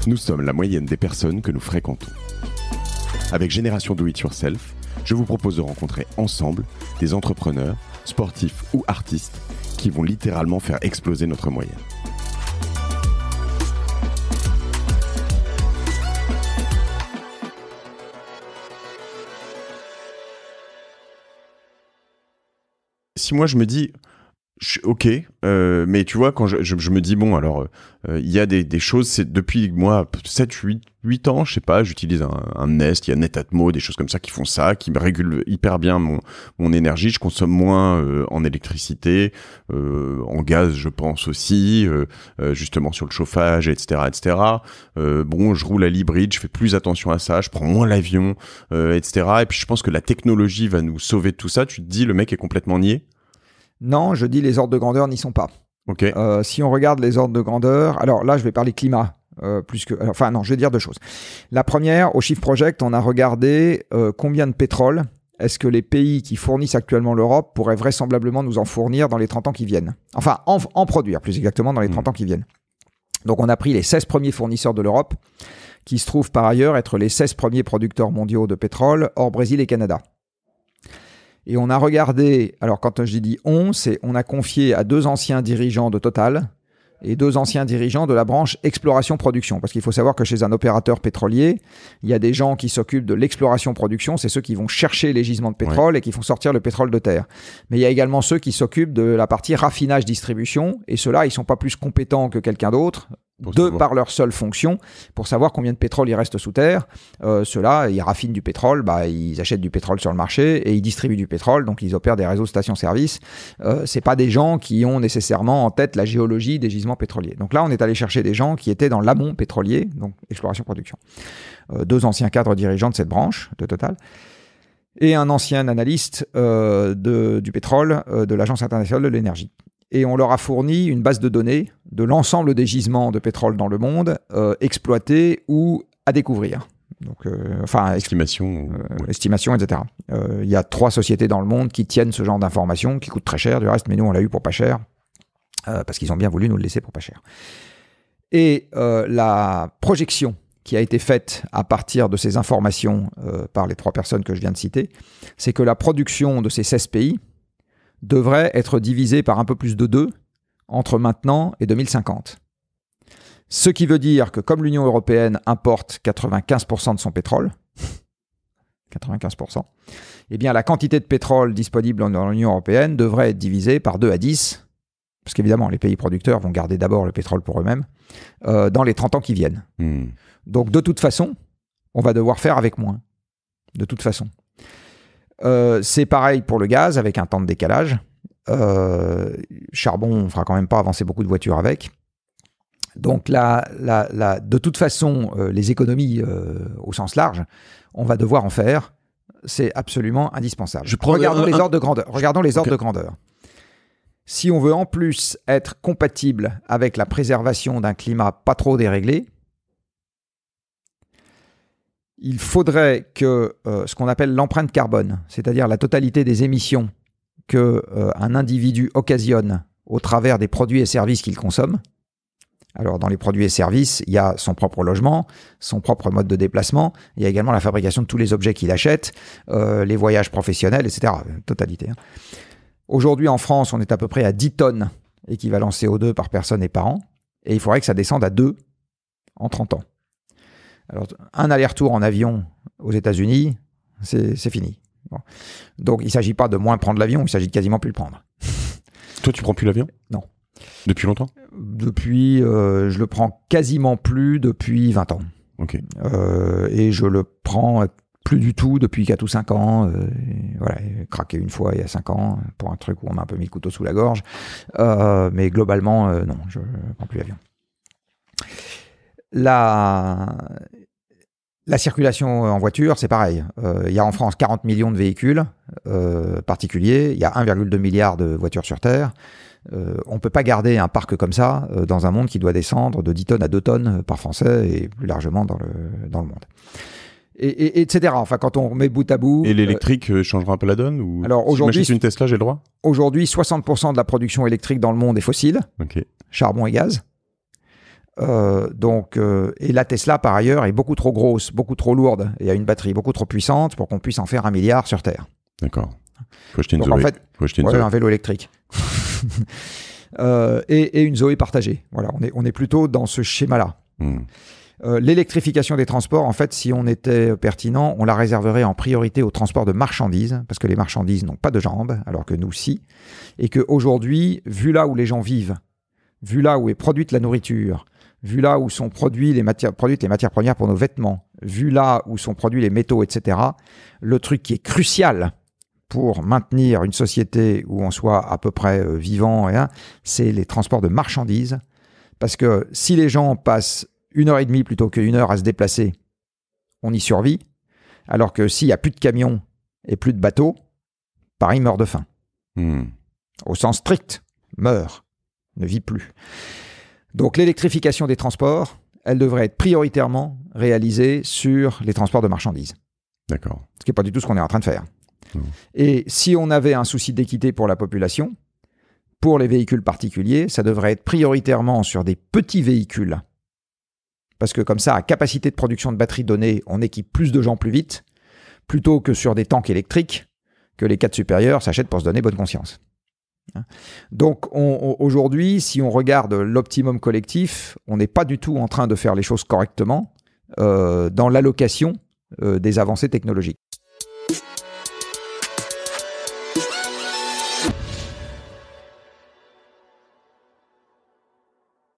Nous sommes la moyenne des personnes que nous fréquentons. Avec Génération Do It Yourself, je vous propose de rencontrer ensemble des entrepreneurs, sportifs ou artistes qui vont littéralement faire exploser notre moyenne. Si moi je me dis, ok, mais tu vois, quand je me dis, bon, alors, il y a des choses, c'est depuis moi, 7-8 ans, je sais pas, j'utilise un Nest, il y a Netatmo, des choses comme ça qui font ça, qui me régulent hyper bien mon énergie, je consomme moins en électricité, en gaz, je pense aussi, justement sur le chauffage, etc. Bon, je roule à l'hybride, je fais plus attention à ça, je prends moins l'avion, etc. Et puis je pense que la technologie va nous sauver de tout ça. Tu te dis, le mec est complètement niais? Non, je dis les ordres de grandeur n'y sont pas. Ok. Si on regarde les ordres de grandeur, alors là, je vais parler climat. Je vais dire deux choses. La première, au Shift Project, on a regardé combien de pétrole est-ce que les pays qui fournissent actuellement l'Europe pourraient vraisemblablement nous en fournir dans les 30 ans qui viennent. Enfin, en produire, plus exactement, dans les 30 ans qui viennent. Donc, on a pris les 16 premiers fournisseurs de l'Europe, qui se trouvent par ailleurs être les 16 premiers producteurs mondiaux de pétrole, hors Brésil et Canada. Et on a regardé, alors quand je dis on a confié à 2 anciens dirigeants de Total et 2 anciens dirigeants de la branche exploration-production. Parce qu'il faut savoir que chez un opérateur pétrolier, il y a des gens qui s'occupent de l'exploration-production, c'est ceux qui vont chercher les gisements de pétrole et qui font sortir le pétrole de terre. Mais il y a également ceux qui s'occupent de la partie raffinage-distribution, et ceux-là, ils ne sont pas plus compétents que quelqu'un d'autre, par leur seule fonction, pour savoir combien de pétrole il reste sous terre. Ceux-là, ils raffinent du pétrole, ils achètent du pétrole sur le marché et ils distribuent du pétrole, donc ils opèrent des réseaux stations-service. C'est pas des gens qui ont nécessairement en tête la géologie des gisements pétroliers. Donc là, on est allé chercher des gens qui étaient dans l'amont pétrolier, donc exploration-production. 2 anciens cadres dirigeants de cette branche de Total et un ancien analyste du pétrole de l'Agence internationale de l'énergie. Et on leur a fourni une base de données de l'ensemble des gisements de pétrole dans le monde, exploités ou à découvrir. Donc, estimation, etc. Il y a 3 sociétés dans le monde qui tiennent ce genre d'informations, qui coûtent très cher du reste, mais nous on l'a eu pour pas cher, parce qu'ils ont bien voulu nous le laisser pour pas cher. Et la projection qui a été faite à partir de ces informations par les 3 personnes que je viens de citer, c'est que la production de ces 16 pays devrait être divisé par un peu plus de 2 entre maintenant et 2050. Ce qui veut dire que comme l'Union européenne importe 95% de son pétrole, 95%, eh bien la quantité de pétrole disponible dans l'Union européenne devrait être divisée par 2 à 10, parce qu'évidemment les pays producteurs vont garder d'abord le pétrole pour eux-mêmes, dans les 30 ans qui viennent. Donc de toute façon, on va devoir faire avec moins. De toute façon. C'est pareil pour le gaz, avec un temps de décalage. Charbon, on ne fera quand même pas avancer beaucoup de voitures avec. Donc de toute façon, les économies au sens large, on va devoir en faire. C'est absolument indispensable. Regardons les ordres de grandeur. Regardons les ordres de grandeur. Si on veut en plus être compatible avec la préservation d'un climat pas trop déréglé, il faudrait que ce qu'on appelle l'empreinte carbone, c'est-à-dire la totalité des émissions qu'un individu occasionne au travers des produits et services qu'il consomme. Alors, dans les produits et services, il y a son propre logement, son propre mode de déplacement, il y a également la fabrication de tous les objets qu'il achète, les voyages professionnels, etc. Totalité. Aujourd'hui, en France, on est à peu près à 10 tonnes équivalent CO2 par personne et par an, et il faudrait que ça descende à 2 en 30 ans. Alors, un aller-retour en avion aux États-Unis, c'est fini. Bon. Donc, il ne s'agit pas de moins prendre l'avion, il s'agit de quasiment plus le prendre. Toi, tu prends plus l'avion ? Non. Depuis longtemps ? Depuis, je le prends quasiment plus depuis 20 ans. Ok. Et je le prends plus du tout depuis 4 ou 5 ans. Voilà, craqué une fois il y a 5 ans pour un truc où on m'a un peu mis le couteau sous la gorge. Mais globalement, non, je ne prends plus l'avion. La circulation en voiture, c'est pareil. Il y a en France 40 millions de véhicules particuliers. Il y a 1,2 milliard de voitures sur Terre. On ne peut pas garder un parc comme ça dans un monde qui doit descendre de 10 tonnes à 2 tonnes par Français et plus largement dans le monde. Et etc. Enfin, quand on met bout à bout... Et l'électrique changera un peu la donne ou... Alors aujourd'hui, si j'achète une Tesla, j'ai le droit ? Aujourd'hui, 60% de la production électrique dans le monde est fossile. Okay. Charbon et gaz. Et la Tesla, par ailleurs, est beaucoup trop grosse, beaucoup trop lourde et a une batterie beaucoup trop puissante pour qu'on puisse en faire 1 milliard sur Terre. D'accord. Faut acheter une Donc, Zoé. en fait, Faut acheter une Zoé. un vélo électrique. Et une Zoé partagée. Voilà, on est plutôt dans ce schéma-là. L'électrification des transports, en fait, si on était pertinent, on la réserverait en priorité au transport de marchandises, parce que les marchandises n'ont pas de jambes, alors que nous, si. Et qu'aujourd'hui, vu là où les gens vivent, vu là où est produite la nourriture, vu là où sont produites les matières premières pour nos vêtements, vu là où sont produits les métaux, etc., le truc qui est crucial pour maintenir une société où on soit à peu près vivant, c'est les transports de marchandises. Parce que si les gens passent 1h30 plutôt qu'1 heure à se déplacer, on y survit. Alors que s'il n'y a plus de camions et plus de bateaux, Paris meurt de faim. Au sens strict, meurt, ne vit plus. Donc l'électrification des transports, elle devrait être prioritairement réalisée sur les transports de marchandises. D'accord. Ce qui n'est pas du tout ce qu'on est en train de faire. Et si on avait un souci d'équité pour la population, pour les véhicules particuliers, ça devrait être prioritairement sur des petits véhicules. Parce que comme ça, à capacité de production de batterie donnée, on équipe plus de gens plus vite, plutôt que sur des tanks électriques que les 4 supérieurs s'achètent pour se donner bonne conscience. Donc aujourd'hui, si on regarde l'optimum collectif, on n'est pas du tout en train de faire les choses correctement dans l'allocation des avancées technologiques.